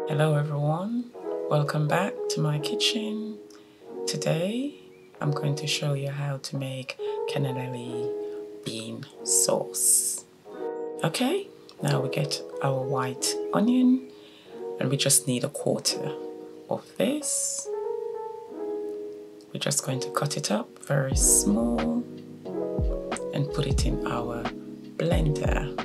Hello everyone, welcome back to my kitchen. Today I'm going to show you how to make cannellini bean sauce. Okay, now we get our white onion and we just need a quarter of this. We're just going to cut it up very small and put it in our blender.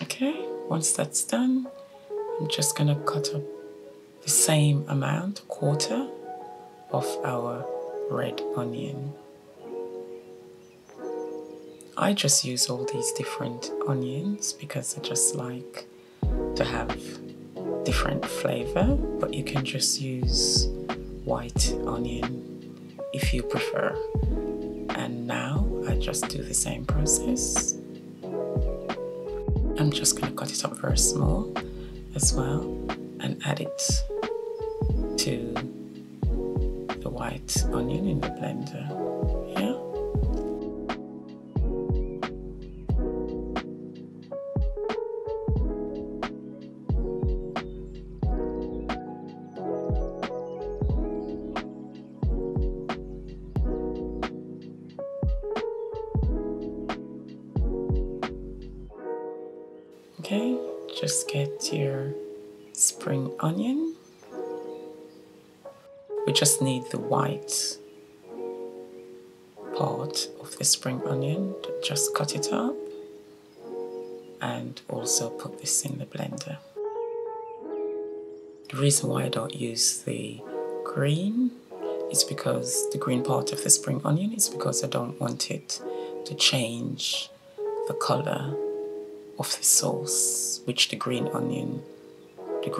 Okay, once that's done, I'm just going to cut up the same amount, a quarter of our red onion. I just use all these different onions because I just like to have different flavor, but you can just use white onion if you prefer. And now I just do the same process. I'm just going to cut it up very small as well and add it to the white onion in the blender. Yeah. Okay, just get your spring onion. We just need the white part of the spring onion. Just cut it up and also put this in the blender. The reason why I don't use the green is because the green part of the spring onion is because I don't want it to change the color of the sauce, which the green onion, the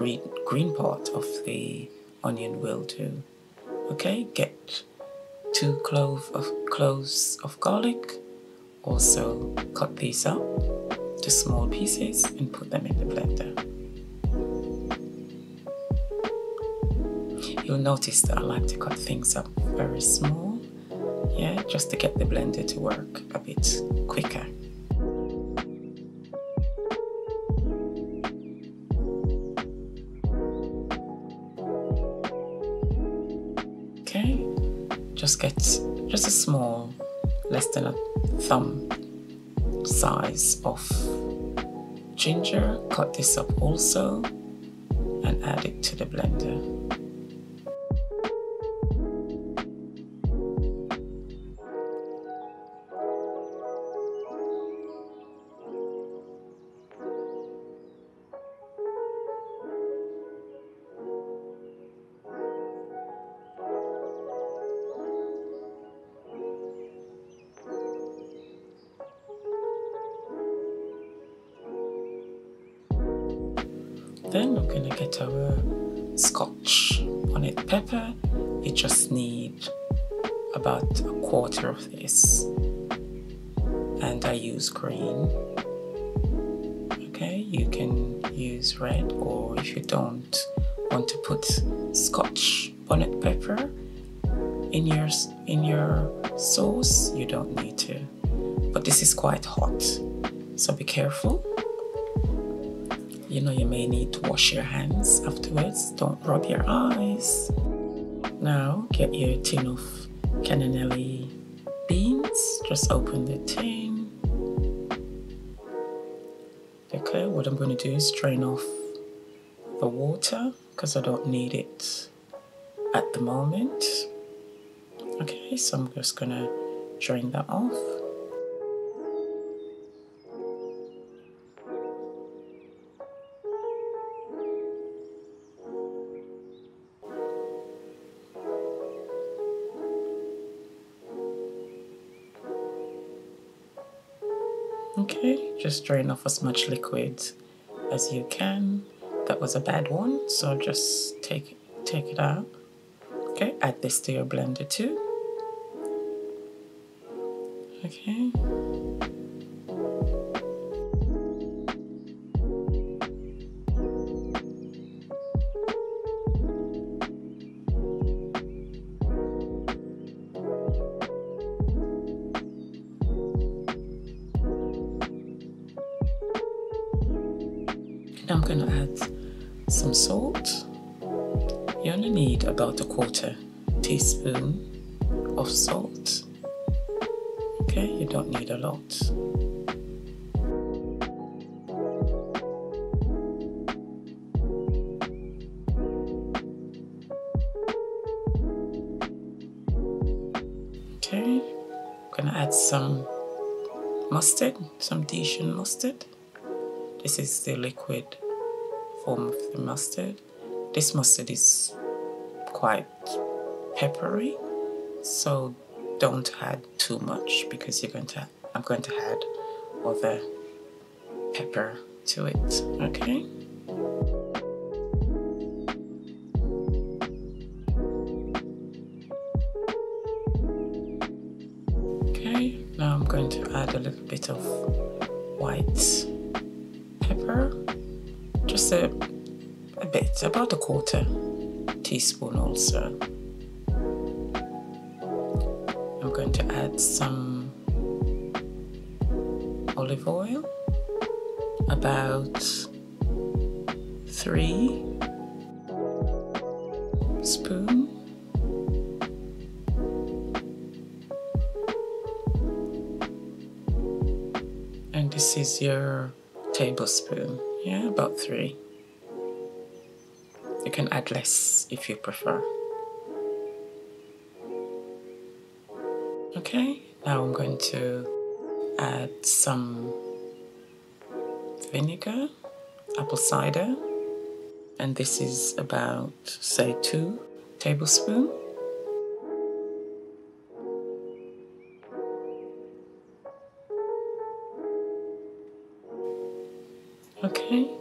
green part of the onion will do. Okay, get 2 cloves of garlic. Also cut these up to small pieces and put them in the blender. You'll notice that I like to cut things up very small, yeah, just to get the blender to work a bit quicker. Okay, just get just a small, less than a thumb size of ginger. Cut this up also and add it to the blender. Then we're going to get our Scotch bonnet pepper. You just need about a quarter of this, and I use green. Okay, you can use red, or if you don't want to put Scotch bonnet pepper in your sauce, you don't need to. But this is quite hot, so be careful. You know, you may need to wash your hands afterwards. Don't rub your eyes. Now get your tin of cannellini beans. Just open the tin. Okay, what I'm going to do is drain off the water because I don't need it at the moment. Okay, so I'm just going to drain that off. Okay, just drain off as much liquid as you can. That was a bad one, so just take it out. Okay, add this to your blender too. Okay. Now I'm going to add some salt. You only need about a 1/4 teaspoon of salt. Okay, you don't need a lot. Okay, I'm gonna add some mustard, some Dijon mustard. This is the liquid form of the mustard. This mustard is quite peppery, so don't add too much because I'm going to add other pepper to it. Okay. Okay, now I'm going to add a little bit of white pepper, just a bit, about a 1/4 teaspoon also. I'm going to add some olive oil, about 3 spoons. And this is your tablespoon, yeah, about 3. You can add less if you prefer. Okay, now I'm going to add some vinegar, apple cider, and this is about, say, 2 tablespoons. Okay,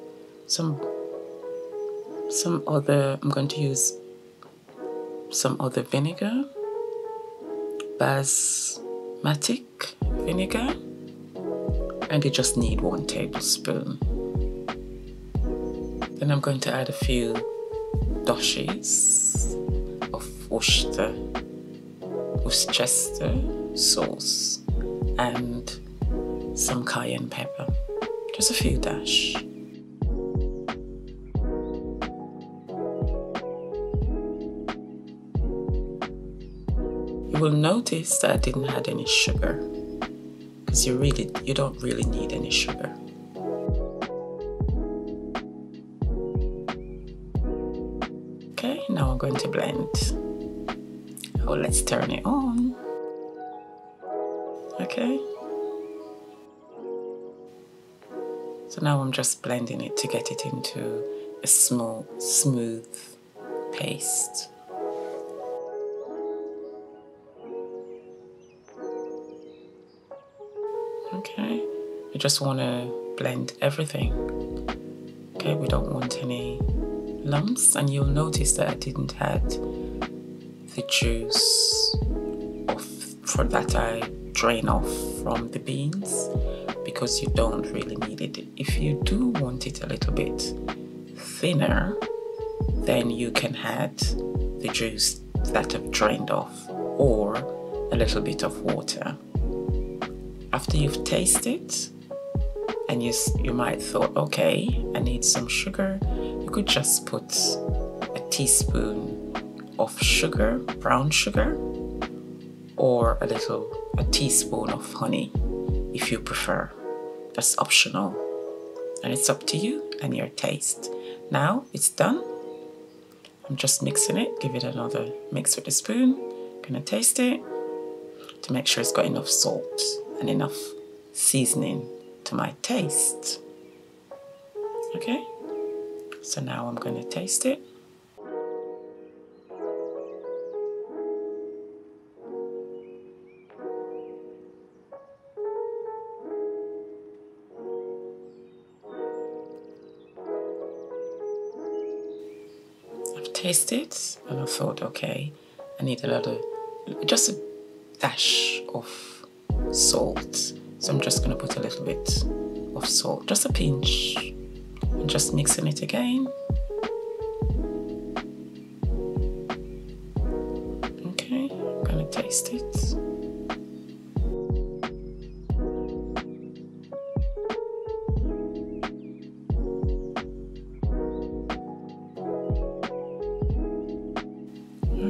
I'm going to use some other vinegar, basmati vinegar, and you just need 1 tablespoon. Then I'm going to add a few dashes of Worcestershire sauce and some cayenne pepper, just a few dash. You will notice that I didn't add any sugar because you don't really need any sugar. Okay, now I'm going to blend. Oh, let's turn it on. Okay. So now I'm just blending it to get it into a smooth paste. Okay, you just want to blend everything. Okay, we don't want any lumps, and you'll notice that I didn't add the juice for that I drain off from the beans because you don't really need it. If you do want it a little bit thinner, then you can add the juice that I've drained off or a little bit of water. After you've tasted and you might thought, okay, I need some sugar, you could just put a teaspoon of sugar, brown sugar, or a teaspoon of honey if you prefer. That's optional and it's up to you and your taste. Now it's done. I'm just mixing it, give it another mix with a spoon. Gonna taste it to make sure it's got enough salt and enough seasoning to my taste. Okay, so now I'm gonna taste it. taste it and I thought, okay, I need just a dash of salt. So I'm just going to put a little bit of salt, just a pinch, and just mixing it again. Okay, I'm going to taste it.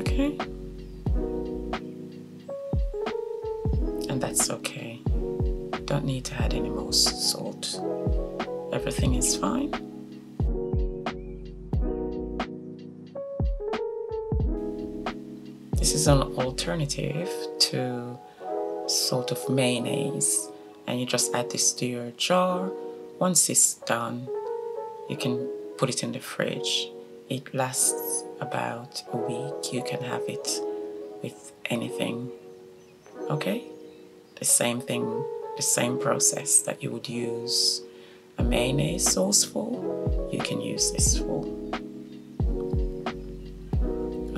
Okay. And that's okay. Don't need to add any more salt. Everything is fine. This is an alternative to sort of mayonnaise, and you just add this to your jar. Once it's done, you can put it in the fridge. It lasts about a week. You can have it with anything. Okay? The same thing, the same process that you would use a mayonnaise sauce for, you can use this for.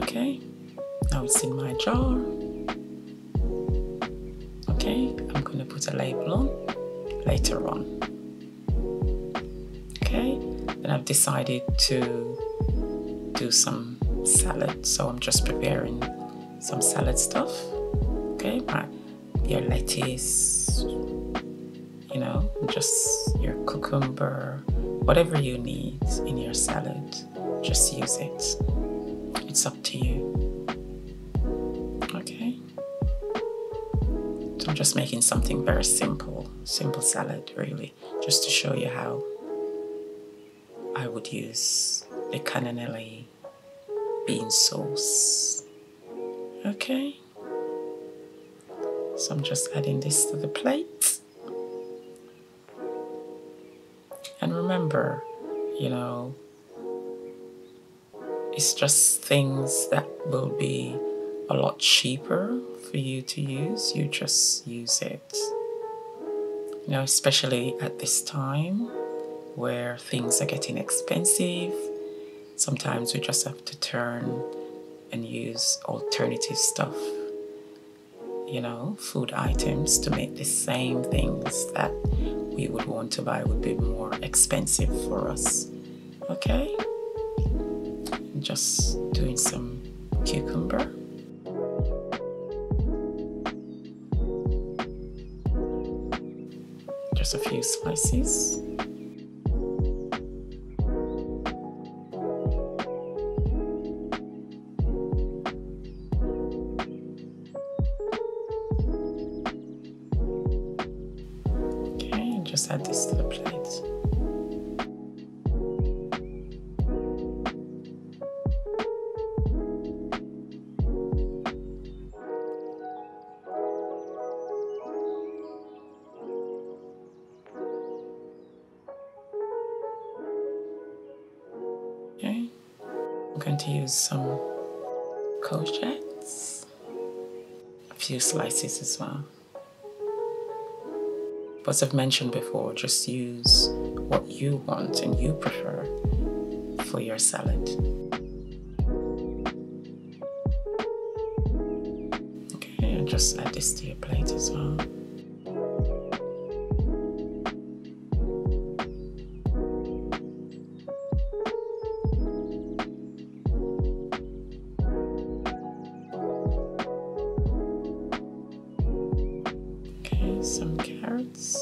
Okay? Now it's in my jar. Okay, I'm going to put a label on later on. Okay, then I've decided to do some salad, so I'm just preparing some salad stuff. Okay, your lettuce, you know, just your cucumber, whatever you need in your salad, just use it. It's up to you. Okay, so I'm just making something very simple salad really, just to show you how I would use the cannellini bean sauce. Okay, so I'm just adding this to the plate. And remember, you know, it's just things that will be a lot cheaper for you to use. You just use it. You know, especially at this time where things are getting expensive, sometimes we just have to turn and use alternative stuff, you know, food items to make the same things that we would want to buy would be more expensive for us. Okay? Just doing some cucumber. Just a few slices. Okay, and just add this to the plate. Okay, I'm going to use some courgettes, a few slices as well. But as I've mentioned before, just use what you want and you prefer for your salad. Okay, and just add this to your plate as well. Some carrots.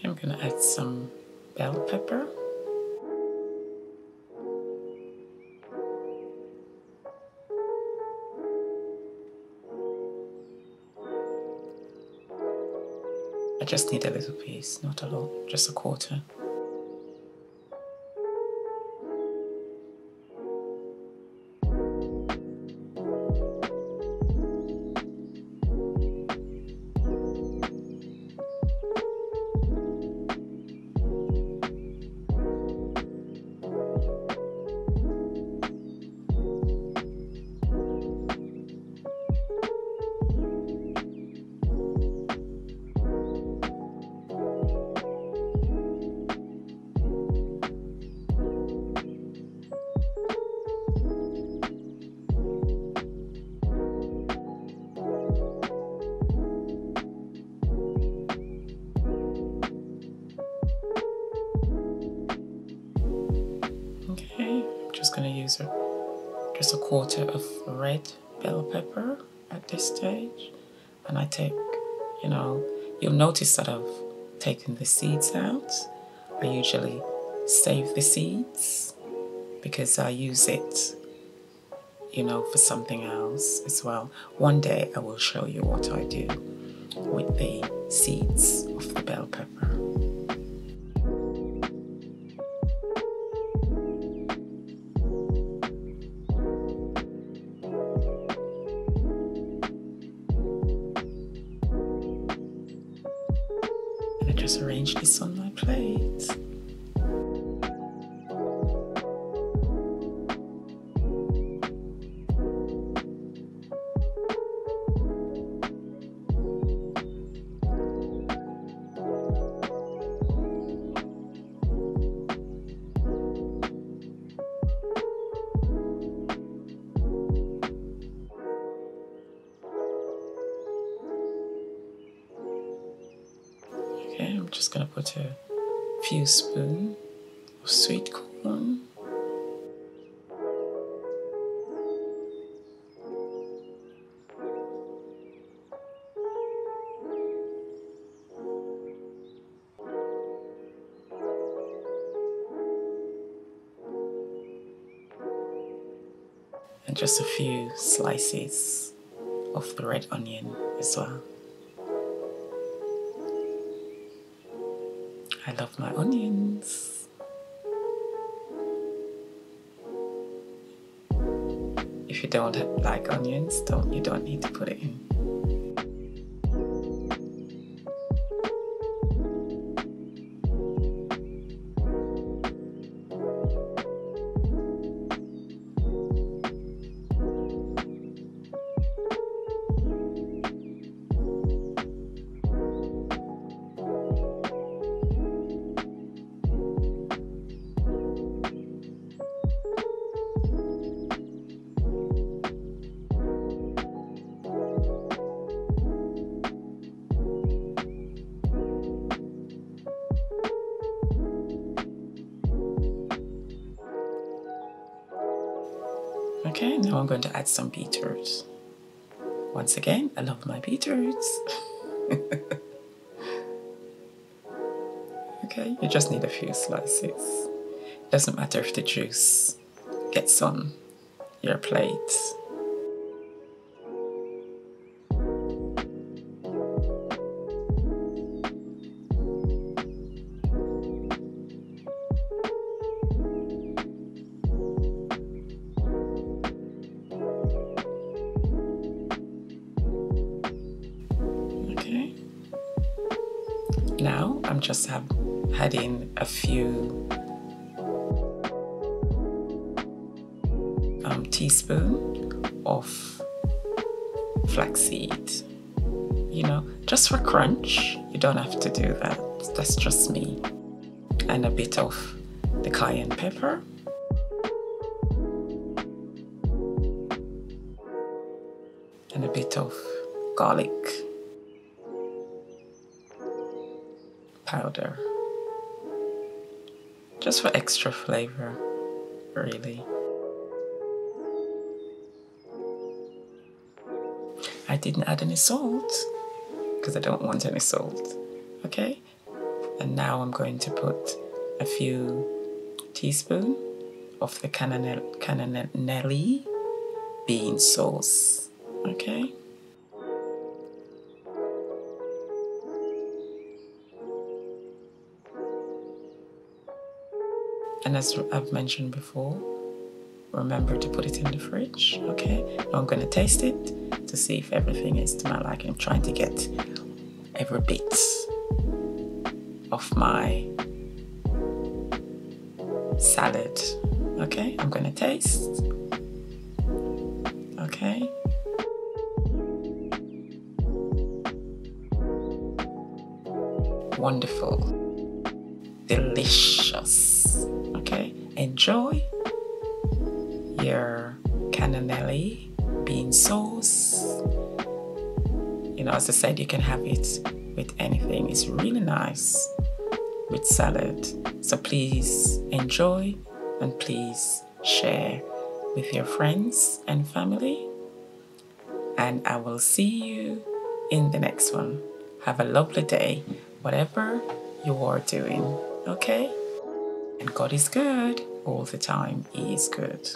I'm going to add some bell pepper. I just need a little piece, not a lot, just a quarter. Okay, I'm just going to use just a quarter of red bell pepper at this stage. And I take, you'll notice that I've taken the seeds out. I usually save the seeds because I use it, for something else as well. One day I will show you what I do with the seeds of the bell pepper. And I just arrange this on my plate. Okay, I'm just going to put a few spoons of sweet corn. And just a few slices of the red onion as well. I love my onions. If you don't like onions, you don't need to put it in. Okay, now I'm going to add some beetroots. Once again, I love my beetroots. Okay, you just need a few slices. Doesn't matter if the juice gets on your plate. Now I'm just adding a few teaspoons of flaxseed. Just for crunch. You don't have to do that. That's just me. And a bit of the cayenne pepper. And a bit of garlic powder, just for extra flavor, really. I didn't add any salt because I don't want any salt. Okay, and now I'm going to put a few teaspoons of the cannellini bean sauce. Okay. And as I've mentioned before, remember to put it in the fridge, okay? Now I'm going to taste it to see if everything is to my liking. I'm trying to get every bit of my salad, okay? I'm going to taste, okay? Wonderful, delicious. Okay, enjoy your cannellini bean sauce. As I said, you can have it with anything. It's really nice with salad. So please enjoy and please share with your friends and family. And I will see you in the next one. Have a lovely day, whatever you are doing, okay? And God is good all the time. He is good.